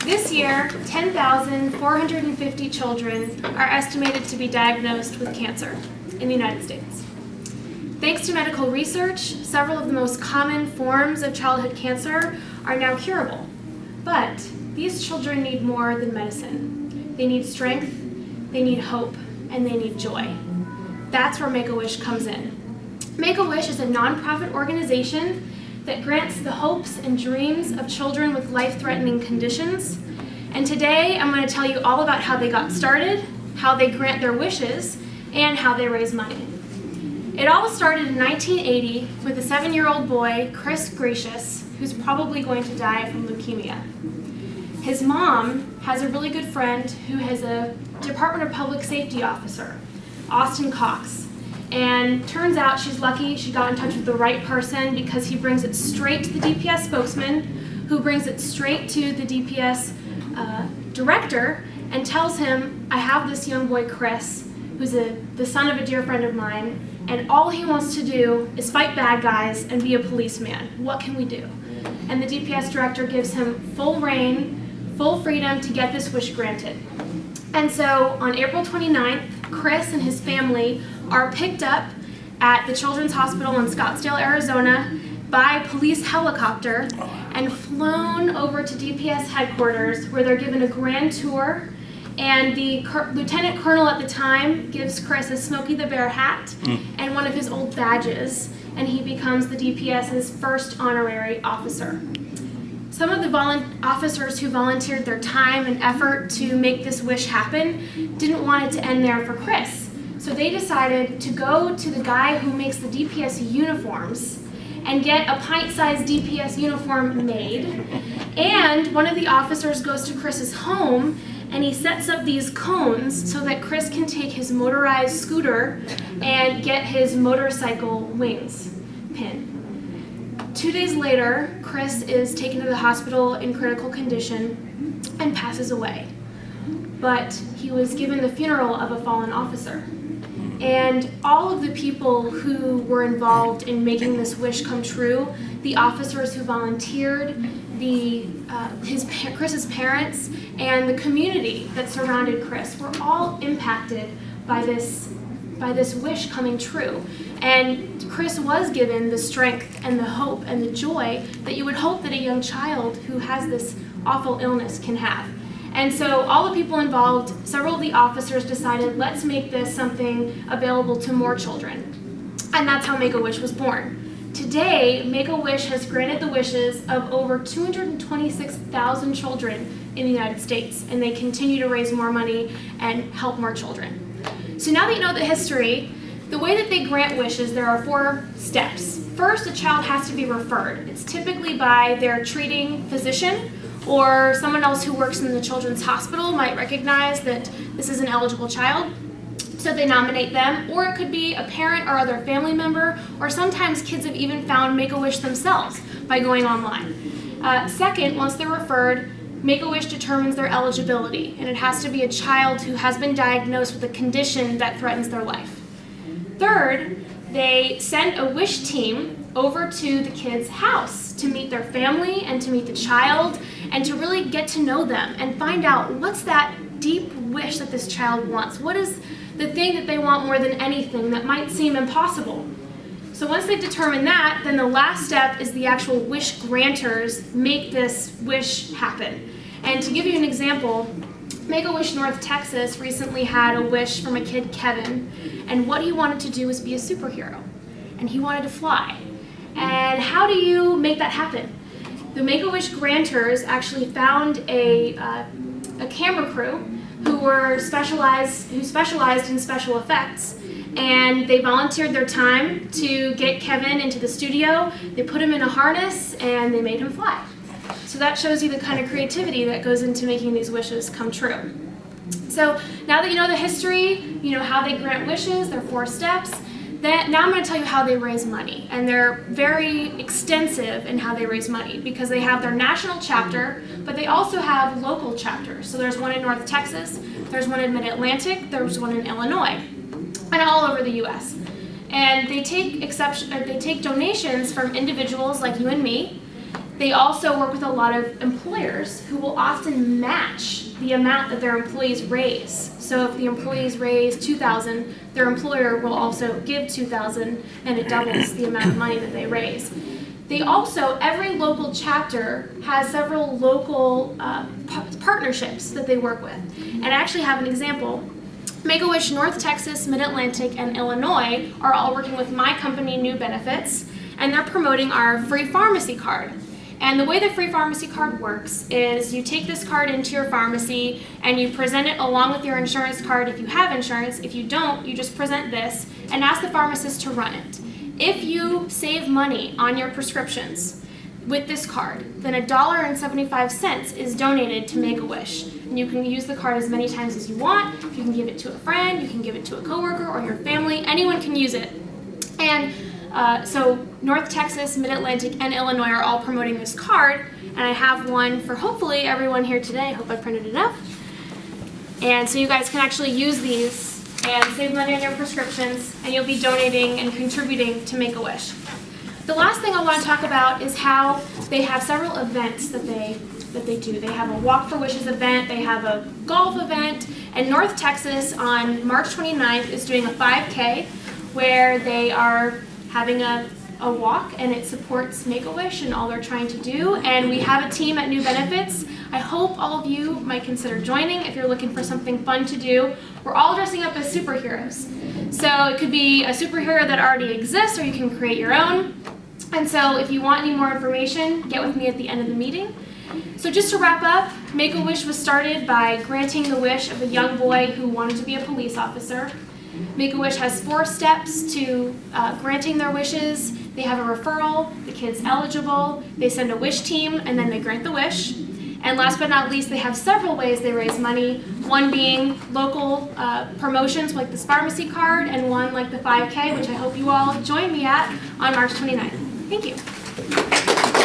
This year, 10,450 children are estimated to be diagnosed with cancer in the United States. Thanks to medical research, several of the most common forms of childhood cancer are now curable. But these children need more than medicine. They need strength, they need hope, and they need joy. That's where Make-A-Wish comes in. Make-A-Wish is a nonprofit organization that grants the hopes and dreams of children with life-threatening conditions. And today I'm going to tell you all about how they got started, how they grant their wishes, and how they raise money. It all started in 1980 with a 7-year-old boy, Chris Gracious, who's probably going to die from leukemia. His mom has a really good friend who is a Department of Public Safety officer, Austin Cox. And turns out she's lucky she got in touch with the right person because he brings it straight to the DPS spokesman, who brings it straight to the DPS director and tells him, I have this young boy, Chris, who's the son of a dear friend of mine, and all he wants to do is fight bad guys and be a policeman. What can we do? And the DPS director gives him full reign, full freedom to get this wish granted. And so on April 29th, Chris and his family are picked up at the Children's Hospital in Scottsdale, Arizona by police helicopter and flown over to DPS headquarters, where they're given a grand tour, and the lieutenant colonel at the time gives Chris a Smokey the Bear hat and one of his old badges, and he becomes the DPS's first honorary officer. Some of the officers who volunteered their time and effort to make this wish happen didn't want it to end there for Chris. So they decided to go to the guy who makes the DPS uniforms and get a pint-sized DPS uniform made. And one of the officers goes to Chris's home and he sets up these cones so that Chris can take his motorized scooter and get his motorcycle wings pin. 2 days later, Chris is taken to the hospital in critical condition and passes away. But he was given the funeral of a fallen officer. And all of the people who were involved in making this wish come true, the officers who volunteered, Chris's parents, and the community that surrounded Chris were all impacted by this wish coming true. And Chris was given the strength and the hope and the joy that you would hope that a young child who has this awful illness can have. And so all the people involved, several of the officers decided, let's make this something available to more children. And that's how Make-A-Wish was born. Today, Make-A-Wish has granted the wishes of over 226,000 children in the United States, and they continue to raise more money and help more children. So now that you know the history, the way that they grant wishes, there are 4 steps. First, a child has to be referred. It's typically by their treating physician, or someone else who works in the children's hospital might recognize that this is an eligible child, so they nominate them. Or it could be a parent or other family member, or sometimes kids have even found Make-A-Wish themselves by going online. Second, once they're referred, Make-A-Wish determines their eligibility, and it has to be a child who has been diagnosed with a condition that threatens their life. Third, they send a wish team over to the kid's house to meet their family and to meet the child and to really get to know them and find out what's that deep wish that this child wants. What is the thing that they want more than anything that might seem impossible? So once they've determined that, then the last step is the actual wish granters make this wish happen. And to give you an example, Make-A-Wish North Texas recently had a wish from a kid, Kevin, and what he wanted to do was be a superhero, and he wanted to fly. And how do you make that happen? The Make-A-Wish granters actually found a camera crew who specialized in special effects, and they volunteered their time to get Kevin into the studio. They put him in a harness and they made him fly. So that shows you the kind of creativity that goes into making these wishes come true. So now that you know the history, you know how they grant wishes, their 4 steps, now I'm going to tell you how they raise money. And they're very extensive in how they raise money because they have their national chapter, but they also have local chapters. So there's one in North Texas, there's one in Mid-Atlantic, there's one in Illinois, and all over the U.S. And they take donations from individuals like you and me, They also work with a lot of employers who will often match the amount that their employees raise. So if the employees raise $2,000, their employer will also give $2,000, and it doubles the amount of money that they raise. They also, every local chapter has several local partnerships that they work with. And I actually have an example. Make-A-Wish North Texas, Mid-Atlantic, and Illinois are all working with my company, New Benefits, and they're promoting our free pharmacy card. And the way the free pharmacy card works is you take this card into your pharmacy and you present it along with your insurance card if you have insurance. If you don't, you just present this and ask the pharmacist to run it. If you save money on your prescriptions with this card, then $1.75 is donated to Make-A-Wish. And you can use the card as many times as you want. You can give it to a friend, you can give it to a coworker or your family. Anyone can use it. And so North Texas, Mid-Atlantic, and Illinois are all promoting this card, and I have one for hopefully everyone here today. I hope I printed enough. And so you guys can actually use these and save money on your prescriptions, and you'll be donating and contributing to Make-A-Wish. The last thing I want to talk about is how they have several events that they do. They have a Walk for Wishes event, they have a golf event, and North Texas on March 29th is doing a 5K where they are having a walk, and it supports Make-A-Wish and all they're trying to do. And we have a team at New Benefits. I hope all of you might consider joining if you're looking for something fun to do. We're all dressing up as superheroes. So it could be a superhero that already exists, or you can create your own. And so if you want any more information, get with me at the end of the meeting. So just to wrap up, Make-A-Wish was started by granting the wish of a young boy who wanted to be a police officer. Make-A-Wish has 4 steps to granting their wishes. They have a referral, the kid's eligible, they send a wish team, and then they grant the wish. And last but not least, they have several ways they raise money, one being local promotions like this pharmacy card, and one like the 5K, which I hope you all join me at on March 29th. Thank you.